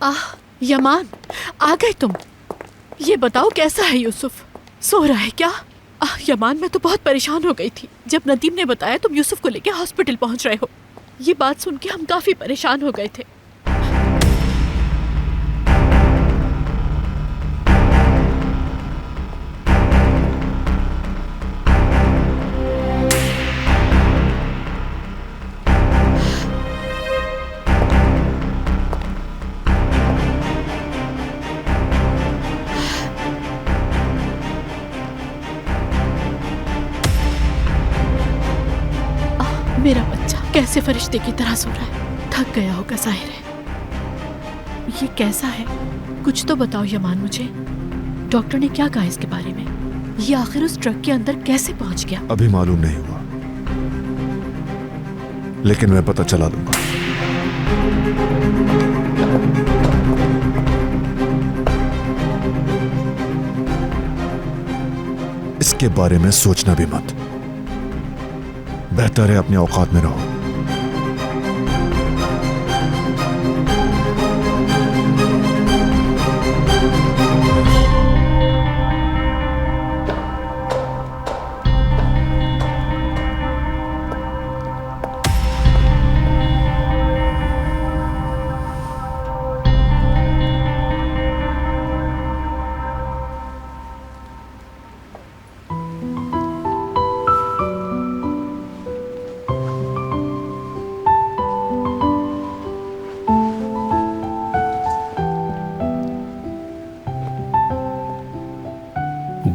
आह यमान, आ गए तुम। ये बताओ कैसा है यूसुफ, सो रहा है क्या? यमान, मैं तो बहुत परेशान हो गई थी जब नदीम ने बताया तुम यूसुफ को लेकर हॉस्पिटल पहुंच रहे हो। ये बात सुन के हम काफी परेशान हो गए थे। मेरा बच्चा कैसे फरिश्ते की तरह सो रहा है, थक गया होगा जाहिर है। ये कैसा है, कुछ तो बताओ यमान मुझे। डॉक्टर ने क्या कहा इसके बारे में? ये आखिर उस ट्रक के अंदर कैसे पहुंच गया? अभी मालूम नहीं हुआ, लेकिन मैं पता चला दूंगा। इसके बारे में सोचना भी मत, बेहतर है अपने औकात में रहो।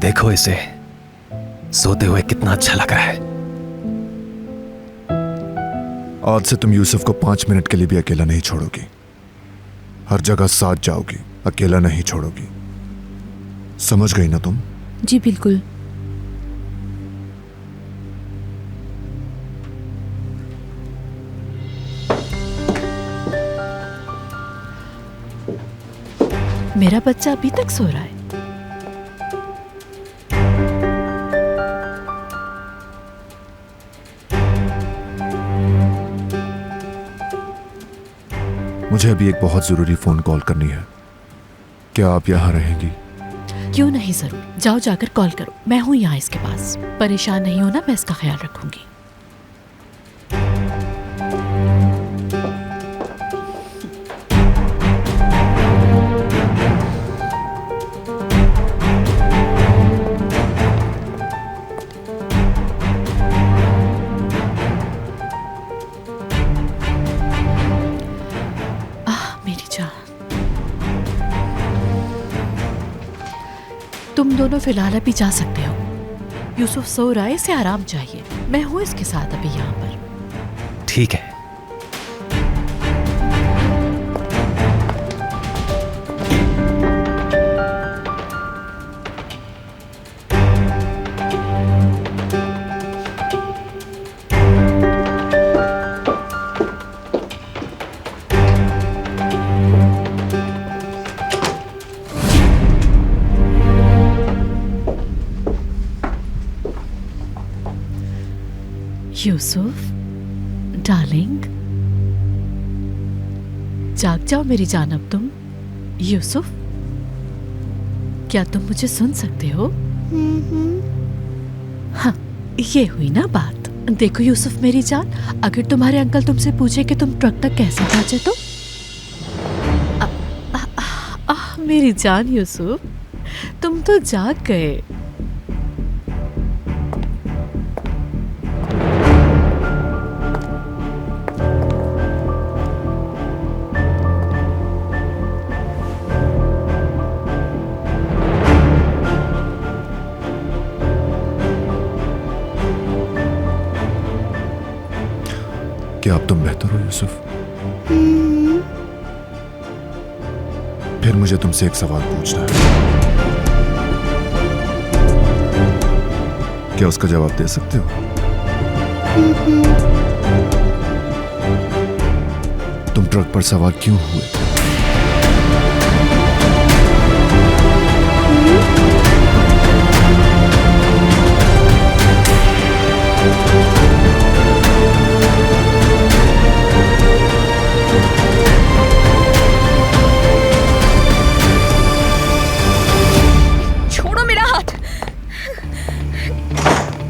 देखो इसे सोते हुए कितना अच्छा लगा है। आज से तुम यूसुफ को 5 मिनट के लिए भी अकेला नहीं छोड़ोगी। हर जगह साथ जाओगी, अकेला नहीं छोड़ोगी। समझ गई ना तुम? जी बिल्कुल। मेरा बच्चा अभी तक सो रहा है। मुझे अभी एक बहुत जरूरी फोन कॉल करनी है। क्या आप यहाँ रहेंगी? क्यों नहीं, जरूर। जाओ जाकर कॉल करो, मैं हूँ यहाँ इसके पास। परेशान नहीं होना, मैं इसका ख्याल रखूंगी। तुम दोनों फिलहाल अभी जा सकते हो। यूसुफ सो रहा है, इसे आराम चाहिए। मैं हूँ इसके साथ अभी यहाँ पर। ठीक है। यूसुफ डार्लिंग, जाग जाओ मेरी जानब। तुम यूसुफ, क्या तुम मुझे सुन सकते हो? हाँ, ये हुई ना बात। देखो यूसुफ मेरी जान, अगर तुम्हारे अंकल तुमसे पूछे कि तुम ट्रक तक कैसे पहुंचे तो मेरी जान यूसुफ, तुम तो जाग गए। क्या अब तुम बेहतर हो यूसुफ? फिर मुझे तुमसे एक सवाल पूछना है, क्या उसका जवाब दे सकते हो? तुम ट्रक पर सवार क्यों हुए?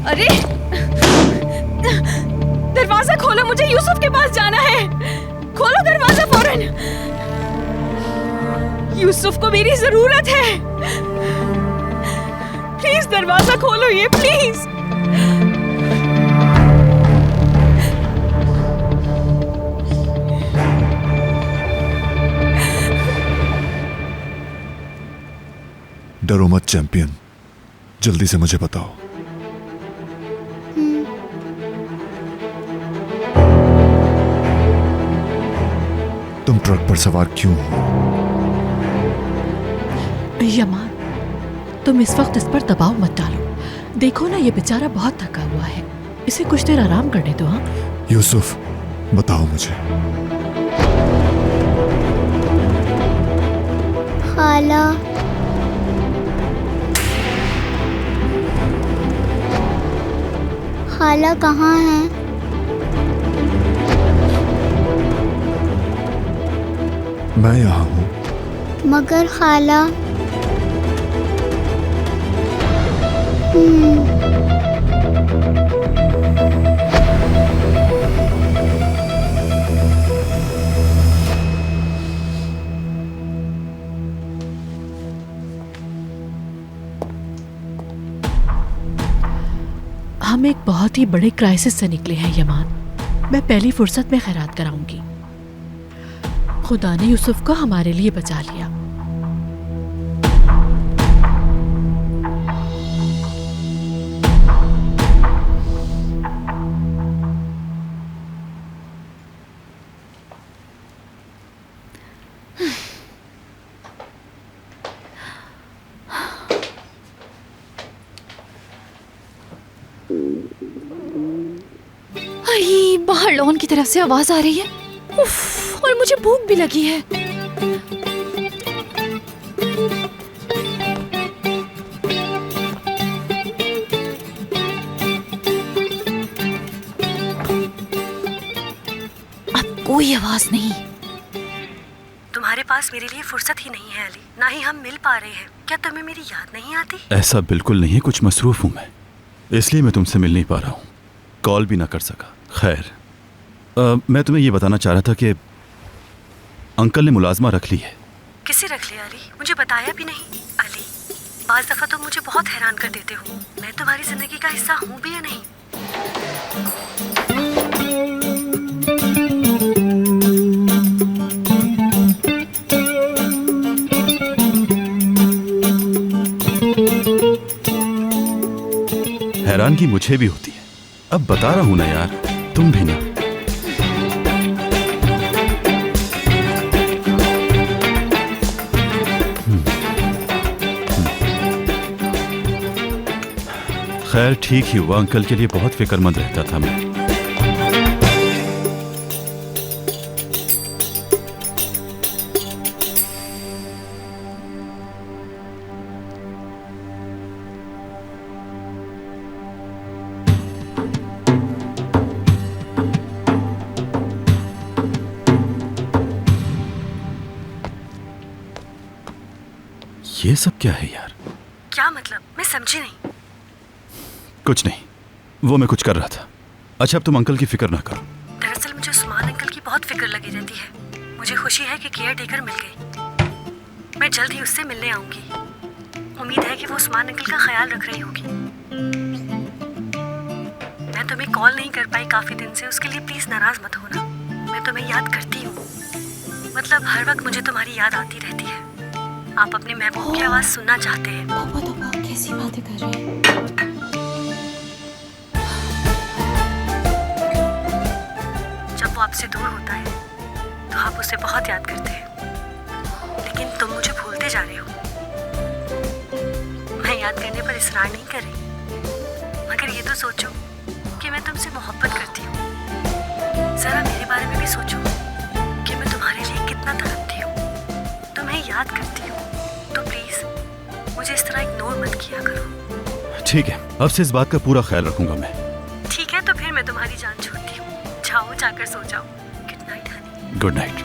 अरे दरवाजा खोलो, मुझे यूसुफ के पास जाना है। खोलो दरवाजा फौरन। यूसुफ को मेरी जरूरत है। प्लीज दरवाजा खोलो ये, प्लीज। डरो मत चैंपियन, जल्दी से मुझे बताओ। तुम ट्रक पर सवार क्यों हो? यमान, तुम इस वक्त इस पर दबाव मत डालो। देखो ना, ये बेचारा बहुत थका हुआ है, इसे कुछ देर आराम करने दो। हाँ यूसुफ, बताओ मुझे। खाला, खाला कहाँ है? मैं यहाँ हूँ। मगर खाला। हम एक बहुत ही बड़े क्राइसिस से निकले हैं यमान। मैं पहली फुर्सत में खैरात कराऊंगी। खुदा ने यूसुफ को हमारे लिए बचा लिया। बाहर लॉन की तरफ से आवाज आ रही है। उफ, और मुझे भूख भी लगी है। अब कोई आवाज नहीं। तुम्हारे पास मेरे लिए फुर्सत ही नहीं है अली, ना ही हम मिल पा रहे हैं। क्या तुम्हें मेरी याद नहीं आती? ऐसा बिल्कुल नहीं है, कुछ मसरूफ हूं मैं, इसलिए मैं तुमसे मिल नहीं पा रहा हूं, कॉल भी ना कर सका। खैर, मैं तुम्हें ये बताना चाह रहा था कि अंकल ने मुलाजमा रख ली है। किसे रख लिया अली? मुझे बताया भी नहीं। अली, बाज दफा तुम मुझे बहुत हैरान कर देते हो। मैं तुम्हारी जिंदगी का हिस्सा हूँ भी या नहीं? हैरानगी मुझे भी होती है। अब बता रहा हूं ना यार, तुम भी ना। खैर, ठीक ही हुआ, अंकल के लिए बहुत फिक्रमंद रहता था मैं। ये सब क्या है यार? क्या मतलब? मैं समझी नहीं। कुछ नहीं, वो मैं कुछ कर रहा था। अच्छा, अब तुम अंकल की फिक्र ना करो। दरअसल मुझे उस्मान अंकल की बहुत फिक्र लगी रहती है। मुझे खुशी है कि केयर टेकर मिल गई। मैं जल्द ही उससे मिलने आऊंगी। उम्मीद है कि वो उस्मान अंकल का ख्याल रख रही होगी। मैं तुम्हें कॉल नहीं कर पाई काफी दिन से, उसके लिए प्लीज नाराज मत होना। मैं तुम्हें याद करती हूँ, मतलब हर वक्त मुझे तुम्हारी याद आती रहती है। आप अपनी महबूब की आवाज सुनना चाहते हैं। पापा कैसी बातें कर रहे हैं। जब वो आपसे दूर होता है तो आप उसे बहुत याद करते हैं, लेकिन तुम मुझे भूलते जा रहे हो। मैं याद करने पर इसरार नहीं कर रही, मगर ये तो सोचो कि मैं तुमसे मोहब्बत करती हूँ। जरा मेरे बारे में भी सोचो कि मैं तुम्हारे लिए कितना तड़पती हूँ, तुम्हें याद करती हूँ। तो प्लीज मुझे इस तरह इग्नोर मत किया करो। ठीक है, अब से इस बात का पूरा ख्याल रखूंगा मैं। ठीक है, तो फिर मैं तुम्हारी जान छोड़ती हूँ। जाओ, जाकर सो जाओ। Good night Honey. Good night.